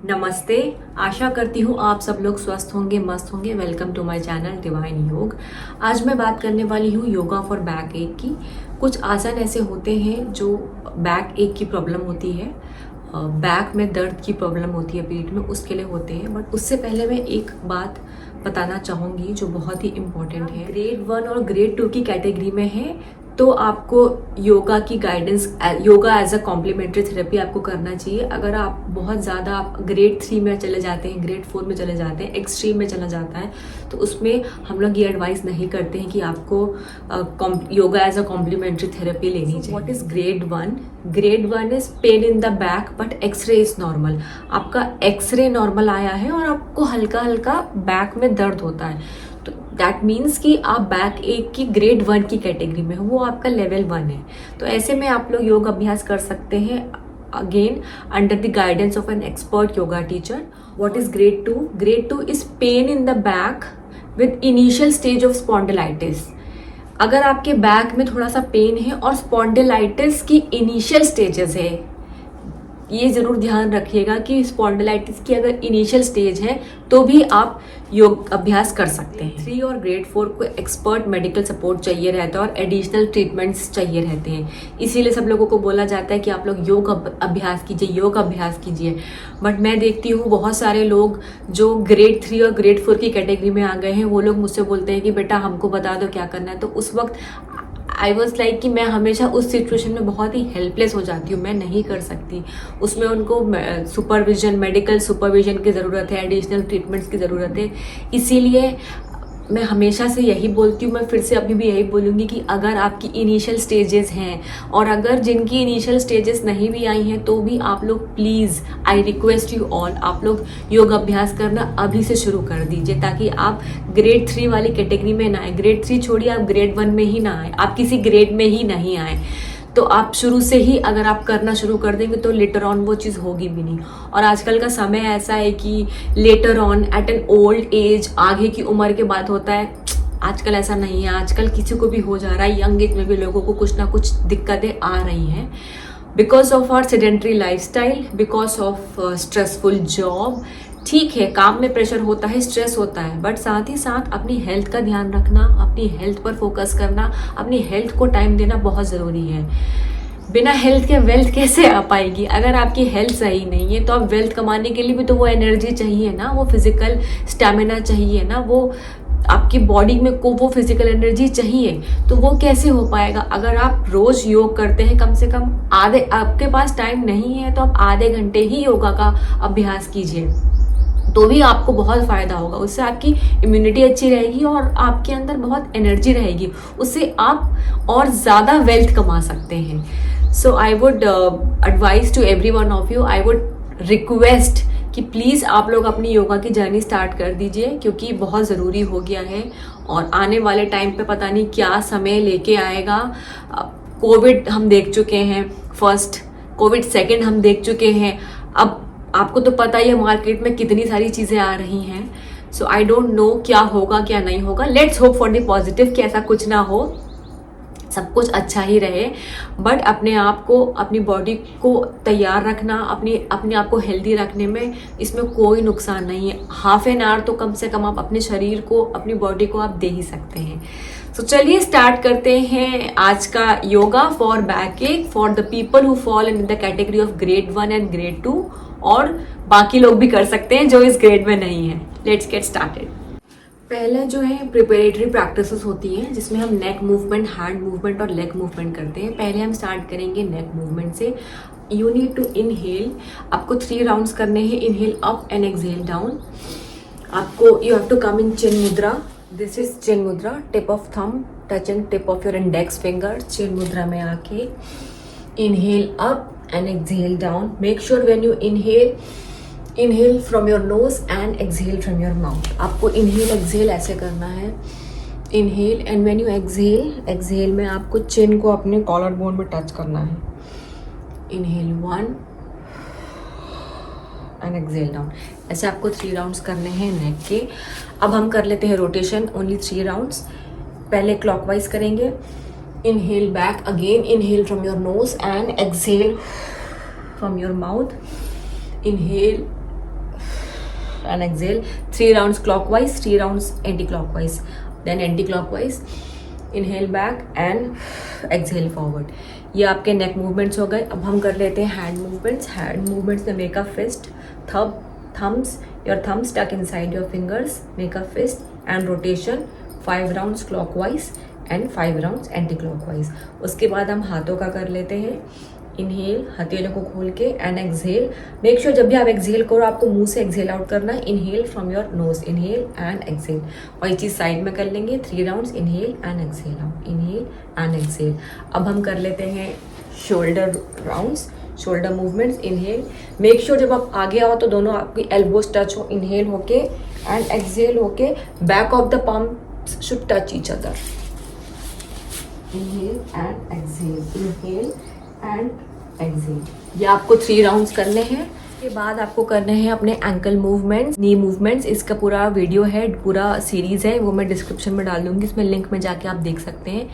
नमस्ते। आशा करती हूँ आप सब लोग स्वस्थ होंगे, मस्त होंगे। Welcome to my channel divine Yog. आज मैं बात करने वाली हूँ योगा फॉर बैक एक की। कुछ आसन ऐसे होते हैं जो बैक एक की प्रॉब्लम होती है, बैक में दर्द की प्रॉब्लम होती है, पीठ में, उसके लिए होते हैं। बट उससे पहले मैं एक बात बताना चाहूँगी जो बहुत ही इम्पोर्टेंट है। ग्रेड 1 और ग्रेड 2 की कैटेगरी में है तो आपको योगा की guidance, yoga as a complementary therapy आपको करना चाहिए। अगर आप बहुत ज़्यादा आप ग्रेड 3 में चले जाते हैं, ग्रेड 4 में चले जाते हैं, एक्सट्रीम में चला जाता है, तो उसमें हम लोग ये एडवाइस नहीं करते हैं कि आपको yoga as a complementary therapy लेनी चाहिए। What is grade 1? Grade 1 is pain in the back but x-ray is normal. आपका एक्सरे नॉर्मल आया है और आपको हल्का हल्का बैक में दर्द होता है, तो दैट मीन्स कि आप बैक एक की ग्रेड 1 की कैटेगरी में हो, वो आपका लेवल 1 है। तो ऐसे में आप लोग योग अभ्यास कर सकते हैं, again under the guidance of an expert yoga teacher. What is grade 2? Grade 2 is pain in the back with initial stage of spondylitis. अगर आपके बैक में थोड़ा सा पेन है और स्पॉन्डिलाइटिस की इनिशियल स्टेजेस है, ये जरूर ध्यान रखिएगा कि स्पॉन्डिलाइटिस की अगर इनिशियल स्टेज है तो भी आप योग अभ्यास कर सकते हैं। 3 और ग्रेड 4 को एक्सपर्ट मेडिकल सपोर्ट चाहिए रहता है और एडिशनल ट्रीटमेंट्स चाहिए रहते हैं। इसीलिए सब लोगों को बोला जाता है कि आप लोग योग अभ्यास कीजिए, योग अभ्यास कीजिए। बट मैं देखती हूँ बहुत सारे लोग जो ग्रेड 3 और ग्रेड 4 की कैटेगरी में आ गए हैं, वो लोग मुझसे बोलते हैं कि बेटा हमको बता दो क्या करना है। तो उस वक्त आई वॉज लाइक कि मैं हमेशा उस सिचुएशन में बहुत ही हेल्पलेस हो जाती हूँ, मैं नहीं कर सकती। उसमें उनको सुपरविजन, मेडिकल सुपरविजन की ज़रूरत है, एडिशनल ट्रीटमेंट्स की ज़रूरत है। इसीलिए मैं हमेशा से यही बोलती हूँ, मैं फिर से अभी भी यही बोलूँगी कि अगर आपकी इनिशियल स्टेजेस हैं और अगर जिनकी इनिशियल स्टेजेस नहीं भी आई हैं तो भी आप लोग please, I request you all, आप लोग योग अभ्यास करना अभी से शुरू कर दीजिए ताकि आप ग्रेड 3 वाली कैटेगरी में ना आए। ग्रेड 3 छोड़िए, आप ग्रेड 1 में ही ना आए, आप किसी ग्रेड में ही नहीं आए। तो आप शुरू से ही अगर आप करना शुरू कर देंगे तो लेटर ऑन वो चीज़ होगी भी नहीं। और आजकल का समय ऐसा है कि later on at an old age, आगे की उम्र के बाद होता है। आजकल ऐसा नहीं है, आजकल किसी को भी हो जा रहा है, यंग एज में भी लोगों को कुछ ना कुछ दिक्कतें आ रही हैं because of our sedentary lifestyle, because of stressful job. ठीक है, काम में प्रेशर होता है, स्ट्रेस होता है, बट साथ ही साथ अपनी हेल्थ का ध्यान रखना, अपनी हेल्थ पर फोकस करना, अपनी हेल्थ को टाइम देना बहुत ज़रूरी है। बिना हेल्थ के वेल्थ कैसे आ पाएगी? अगर आपकी हेल्थ सही नहीं है तो आप वेल्थ कमाने के लिए भी तो वो एनर्जी चाहिए ना, वो फिजिकल स्टेमिना चाहिए ना, वो आपकी बॉडी में को वो फिजिकल एनर्जी चाहिए। तो वो कैसे हो पाएगा? अगर आप रोज योग करते हैं, कम से कम आधे, आपके पास टाइम नहीं है तो आप आधे घंटे ही योगा का अभ्यास कीजिए, तो भी आपको बहुत फ़ायदा होगा। उससे आपकी इम्यूनिटी अच्छी रहेगी और आपके अंदर बहुत एनर्जी रहेगी, उससे आप और ज़्यादा वेल्थ कमा सकते हैं। So I would advise to every one of you, I would request कि प्लीज़ आप लोग अपनी योगा की जर्नी स्टार्ट कर दीजिए, क्योंकि बहुत ज़रूरी हो गया है। और आने वाले टाइम पे पता नहीं क्या समय लेके आएगा। कोविड हम देख चुके हैं फर्स्ट, कोविड सेकेंड हम देख चुके हैं, अब आपको तो पता ही है मार्केट में कितनी सारी चीज़ें आ रही हैं। सो आई डोंट नो क्या होगा क्या नहीं होगा। Let's hope for the positive कि ऐसा कुछ ना हो, सब कुछ अच्छा ही रहे। बट अपने आप को, अपनी बॉडी को तैयार रखना, अपने आप को हेल्दी रखने में इसमें कोई नुकसान नहीं है। हाफ एन आवर तो कम से कम आप अपने शरीर को, अपनी बॉडी को आप दे ही सकते हैं। तो चलिए स्टार्ट करते हैं आज का योगा फॉर बैक एक, for the people who fall in the category of grade 1 and grade 2, और बाकी लोग भी कर सकते हैं जो इस ग्रेड में नहीं है। Let's get started. पहले जो है प्रिपरेटरी प्रैक्टिसेस होती हैं जिसमें हम नेक मूवमेंट, हैंड मूवमेंट और लेग मूवमेंट करते हैं। पहले हम स्टार्ट करेंगे नेक मूवमेंट से। यू नीड टू इनहेल, आपको 3 राउंड्स करने हैं। Inhale up and exhale down. आपको you have to come in chin mudra. This is chin mudra, tip of thumb touching tip of your index finger. Chin mudra में आके inhale up and exhale down. Make sure when you inhale from your nose and exhale from your mouth. आपको inhale exhale ऐसे करना है। Inhale and when you exhale में आपको चिन को अपने कॉलर बोन में टच करना है। Inhale 1 and exhale down। ऐसे आपको 3 राउंड्स करने हैं नेक के। अब हम कर लेते हैं रोटेशन, ओनली 3 राउंड्स। पहले क्लॉकवाइज करेंगे। Inhale back again, inhale from your nose and exhale from your mouth. Inhale and exhale 3 rounds clockwise, 3 rounds anti-clockwise, then anti-clockwise, inhale back and exhale forward. ये आपके नेक मूवमेंट्स हो गए. अब हम कर लेते हैं हैंड मूवमेंट्स. हैंड मूवमेंट्स में make a fist, thumbs, your thumbs stuck inside your fingers, make a fist and rotation 5 rounds clockwise and 5 rounds anti-clockwise. उसके बाद हम हाथों का कर लेते हैं. इनहेल, हथेलियों को खोल के एंड एक्सहेल. मेक श्योर जब भी आप एक्सहेल करो आपको मुंह से एक्सहेल आउट करना है. Inhale from your nose, inhale and exhale. वही चीज़ साइड में कर लेंगे. 3 rounds, inhale and exhale out, inhale and exhale. अब हम कर लेते हैं shoulder rounds, shoulder movements. Inhale, make sure जब आप आगे आओ तो दोनों आपकी एल्बोज टच हो. इनहेल होके एंड एक्सहेल होके back of the palms should touch each other. Inhale and exhale, inhale and exhale. ये आपको 3 राउंड्स करने हैं. के बाद आपको करने हैं अपने एंकल मूवमेंट्स, नी मूवमेंट्स. इसका पूरा वीडियो है, पूरा सीरीज है, वो मैं डिस्क्रिप्शन में डाल दूंगी. इसमें लिंक में जाके आप देख सकते हैं.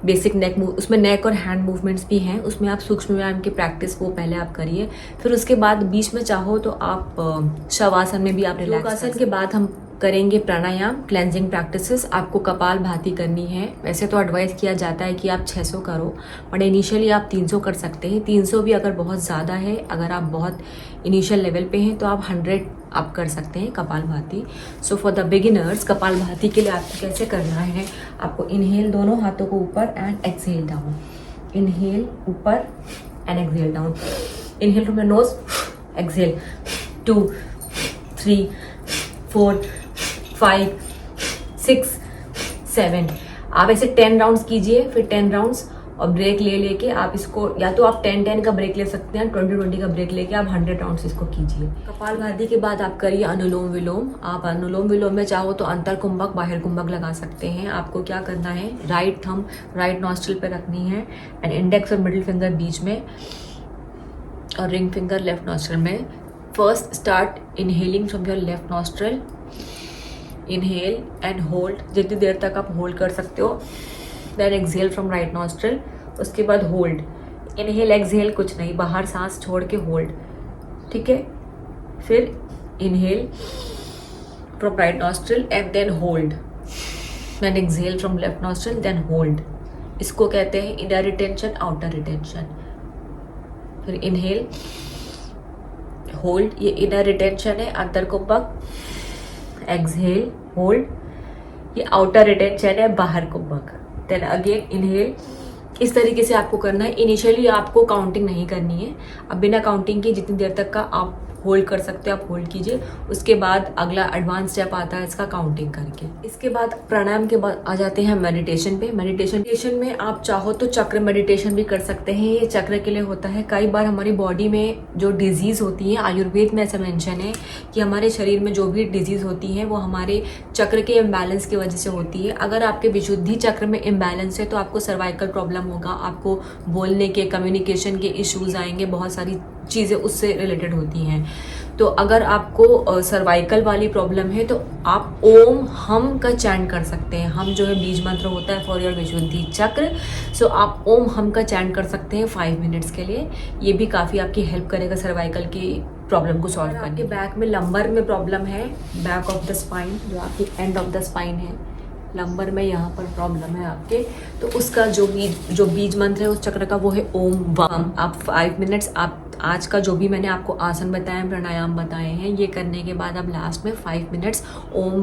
बेसिक नेक मूव, उसमें नेक और हैंड मूवमेंट्स भी हैं. उसमें आप सूक्ष्म व्यायाम की प्रैक्टिस वो पहले आप करिए. फिर उसके बाद बीच में चाहो तो आप शवासन में भी आप रिलैक्स. योगासन के बाद हम करेंगे प्राणायाम, क्लेंजिंग प्रैक्टिसेस. आपको कपाल भाती करनी है. वैसे तो एडवाइस किया जाता है कि आप 600 करो, बट इनिशियली आप 300 कर सकते हैं. 300 भी अगर बहुत ज़्यादा है, अगर आप बहुत इनिशियल लेवल पे हैं तो आप 100 आप कर सकते हैं कपाल भाती. सो फॉर द बिगिनर्स, कपाल भाती के लिए आपको कैसे करना है, आपको इनहेल दोनों हाथों को ऊपर एंड एक्सहेल डाउन. इनहेल ऊपर and exhale down. Inhale from the nose, exhale 2 3 4 5 6 7. आप ऐसे 10 राउंड्स कीजिए, फिर 10 राउंड्स और ब्रेक ले लेके आप इसको, या तो आप 10-10 का ब्रेक ले सकते हैं, 20-20 का ब्रेक लेके आप 100 राउंड्स इसको कीजिए. कपाल भाती के बाद आप करिए अनुलोम विलोम. आप अनुलोम विलोम में चाहो तो अंतर कुंभक, बाहर कुंभक लगा सकते हैं. आपको क्या करना है, राइट थंब राइट नॉस्ट्रिल पे रखनी है एंड इंडेक्स और मिडिल फिंगर बीच में और रिंग फिंगर लेफ्ट नॉस्ट्रिल में. First start inhaling from your left nostril. Inhale and hold, जितनी देर तक आप होल्ड कर सकते हो. Then exhale from right nostril. उसके बाद होल्ड. इनहेल एक्सहेल कुछ नहीं, बाहर सांस छोड़ के होल्ड. ठीक है. फिर inhale from right nostril and then hold. Then exhale from left nostril then hold. इसको कहते हैं इनर रिटेंशन, आउटर रिटेंशन. फिर इनहेल, होल्ड, ये इनर रिटेंशन है, अंतर कुंभक. एक्सहेल, होल्ड, ये आउटर रिटेंशन है, बाहर कुंभक. Then again inhale. इस तरीके से आपको करना है. इनिशियली आपको काउंटिंग नहीं करनी है. अब बिना काउंटिंग के जितनी देर तक का आप होल्ड कर सकते हो आप होल्ड कीजिए. उसके बाद अगला एडवांस स्टेप आता है इसका काउंटिंग करके. इसके बाद प्राणायाम के बाद आ जाते हैं मेडिटेशन पे. मेडिटेशन में आप चाहो तो चक्र मेडिटेशन भी कर सकते हैं. ये चक्र के लिए होता है. कई बार हमारी बॉडी में जो डिजीज होती है, आयुर्वेद में ऐसा मेंशन है कि हमारे शरीर में जो भी डिजीज होती है वो हमारे चक्र के इम्बैलेंस की वजह से होती है. अगर आपके विशुद्धि चक्र में इम्बैलेंस है तो आपको सर्वाइकल प्रॉब्लम होगा, आपको बोलने के, कम्युनिकेशन के इश्यूज आएंगे, बहुत सारी चीज़ें उससे रिलेटेड होती हैं. तो अगर आपको सर्वाइकल वाली प्रॉब्लम है तो आप ओम हम का चैंट कर सकते हैं. हम जो है बीज मंत्र होता है फॉर योर विशुद्धि चक्र. सो आप ओम हम का चैंट कर सकते हैं 5 मिनट्स के लिए. ये भी काफ़ी आपकी हेल्प करेगा सर्वाइकल की प्रॉब्लम को सॉल्व करने. बैक में लंबर में प्रॉब्लम है, बैक ऑफ द स्पाइन, जो आपकी एंड ऑफ द स्पाइन है, लंबर में यहाँ पर प्रॉब्लम है आपके, तो उसका जो बीज मंत्र है उस चक्र का वो है ओम वम. आप 5 मिनट्स, आप आज का जो भी मैंने आपको आसन बताए, प्राणायाम बताए हैं, ये करने के बाद आप लास्ट में 5 मिनट्स ओम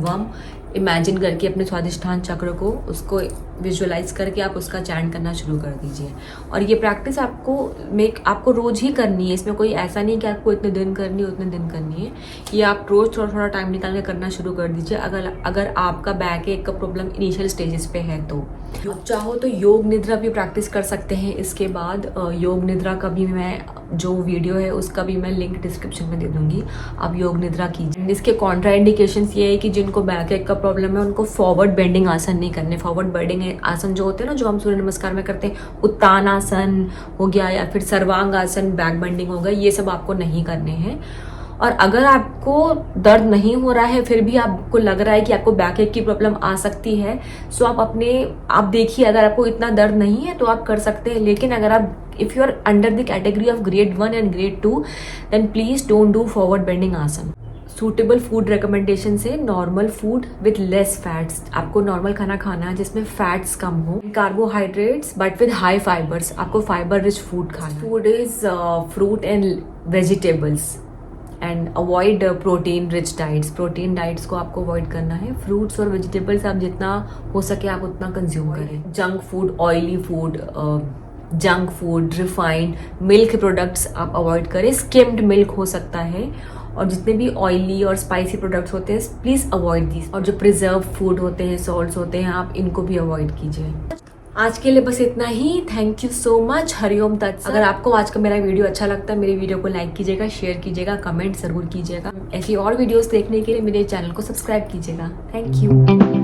वम इमेजिन करके अपने स्वादिष्ठान चक्र को, उसको विजुअलाइज करके आप उसका चैंट करना शुरू कर दीजिए. और ये प्रैक्टिस आपको रोज ही करनी है. इसमें कोई ऐसा नहीं कि आपको इतने दिन करनी है उतने दिन करनी है. ये आप रोज थोड़ा थोड़ा टाइम निकाल के करना शुरू कर दीजिए. अगर आपका बैक एक का प्रॉब्लम इनिशियल स्टेजेस पे है तो आप चाहो तो योग निद्रा भी प्रैक्टिस कर सकते हैं. इसके बाद योग निद्रा का भी मैं जो वीडियो है उसका भी मैं लिंक डिस्क्रिप्शन में दे दूंगी. आप योग निद्रा कीजिए. इसके कॉन्ट्रा इंडिकेशंस ये है कि जिनको बैक एक का प्रॉब्लम है उनको फॉरवर्ड बेंडिंग आसन नहीं करने. फॉरवर्ड बेंडिंग आसन जो होते हैं ना, जो हम सूर्य नमस्कार में करते हैं, उत्तान आसन हो गया या फिर सर्वांग आसन, बैक बेंडिंग हो गया, ये सब आपको नहीं करने हैं. और अगर आपको दर्द नहीं हो रहा है फिर भी आपको लग रहा है कि आपको बैक एक की प्रॉब्लम आ सकती है, सो आप देखिए, अगर आपको इतना दर्द नहीं है तो आप कर सकते हैं. लेकिन अगर आप if you are under the category of grade 1 and grade 2 then please don't do forward bending asana. Suitable food recommendation है normal food with less fats. आपको नॉर्मल खाना खाना है जिसमें फैट्स कम हो, carbohydrates but with high fibres. आपको fibre rich food खाना। Food is fruit and vegetables and avoid protein rich diets. Protein diets को आपको अवॉइड करना है। फ्रूट्स और वेजिटेबल्स आप जितना हो सके आप उतना कंज्यूम करें। Junk food, oily food, junk food, refined milk products आप अवॉइड करें। स्किम्ड मिल्क हो सकता है, और जितने भी ऑयली और स्पाइसी प्रोडक्ट्स होते हैं प्लीज अवॉइड दीज। और जो प्रिजर्व फूड होते हैं, सॉल्ट्स होते हैं, आप इनको भी अवॉइड कीजिए। आज के लिए बस इतना ही। Thank you so much. हरिओम तत्सत। अगर आपको आज का मेरा वीडियो अच्छा लगता है, मेरे वीडियो को लाइक कीजिएगा, शेयर कीजिएगा, कमेंट जरूर कीजिएगा। ऐसी और वीडियोस देखने के लिए मेरे चैनल को सब्सक्राइब कीजिएगा। Thank you.